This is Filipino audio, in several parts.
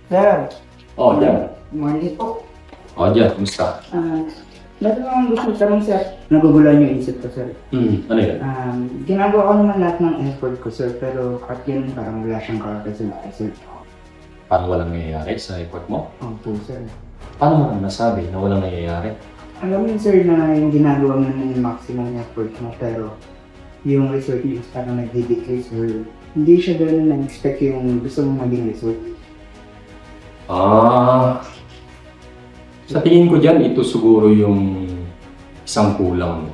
Sir, Oh, Jan. morning po. Oh, Jan, kumusta? Dati naman gusto ko tanong sir, nagugulan yung isip ko sir. Ano yan? Ginagawa ko naman lahat ng effort ko sir, pero at yun parang wala siyang kakasunod sir. Parang walang nangyayari sa effort mo? Opo sir. Paano mo nasabi na walang nangyayari? Alam mo sir na yung ginagawa mo naman yung maximum effort mo, pero yung result is parang nag-decrease or hindi siya ganun na-expect yung gusto mong maging result. Sa tingin ko dyan, ito siguro yung isang kulang mo.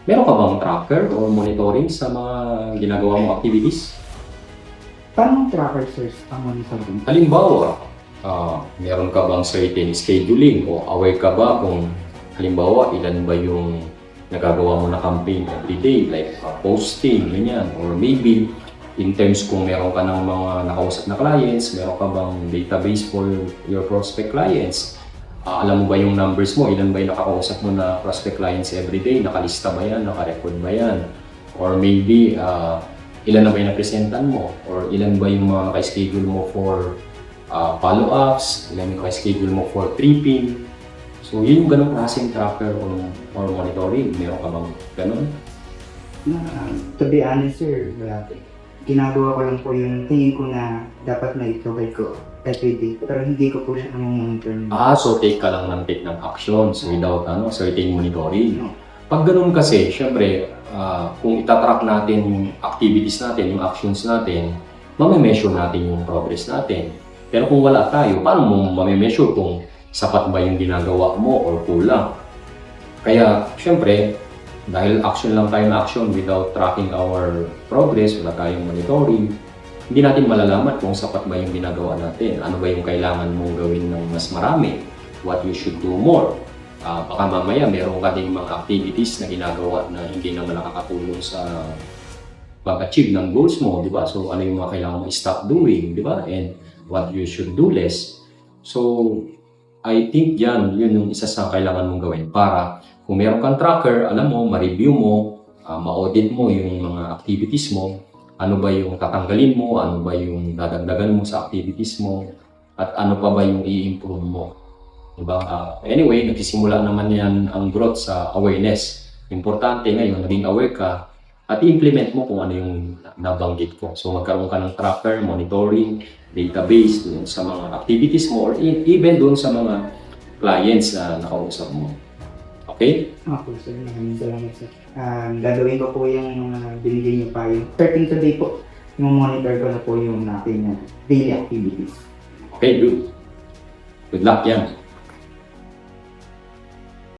Meron ka bang tracker o monitoring sa mga ginagawa mong activities? Paano tracker sir ang monitoring? Halimbawa, meron ka bang certain scheduling o aware ka ba kung halimbawa ilan ba yung nagagawa mo na campaign everyday like posting, ganyan, or maybe in terms kung meron ka ng mga nakausap na clients, meron ka bang database for your prospect clients? Alam mo ba yung numbers mo? Ilan ba yung nakakausap mo na prospect clients everyday? Nakalista ba yan? Nakarecord ba yan? Or maybe, ilan na ba yung napresentan mo? Or ilan ba yung mga naka-schedule mo for follow-ups? Ilan yung naka-schedule mo for tripping? So, yun yung ganong klaseng tracker or monitoring. Meron ka bang ganon? To be honest sir, wala po. Ginagawa ko lang po yung tingin ko na dapat na i-provide ko everyday, pero hindi ko po siya monitor. So take ka lang ng take ng actions without certain monitoring. Pag ganun kasi, syempre, kung itatrack natin yung activities natin, yung actions natin, mamimeasure natin yung progress natin. Pero kung wala tayo, paano mo mamimeasure kung sapat ba yung ginagawa mo or kulang? Kaya, syempre, dahil action lang tayo na action without tracking our progress, wala tayong monitoring, hindi natin malalaman kung sapat ba yung ginagawa natin. Ano ba yung kailangan mong gawin ng mas marami? What you should do more? Baka mamaya meron ka ding mga activities na ginagawa na hindi naman nakakatulong sa pag-achieve ng goals mo, di ba? So, ano yung mga kailangan mo stop doing, di ba? And what you should do less. So, I think yun yung isa sa kailangan mong gawin para kung meron kang tracker, alam mo, ma-review mo, ma-audit mo yung mga activities mo, ano ba yung tatanggalin mo, ano ba yung dadagdagan mo sa activities mo, at ano pa ba yung i-improve mo. Diba? Anyway, nagsisimula naman yan ang growth sa awareness. Importante ngayon, naging aware ka at i-implement mo kung ano yung nabanggit ko. So magkaroon ka ng tracker, monitoring, database dun sa mga activities mo or even dun sa mga clients na nakausap mo. Okay? Ako sir, maraming salamat sir. Gagawin ko po yung binigay niyo pa yung starting today po. Yung monitor ko na po yung ating daily activities. Okay, good. Good luck yan.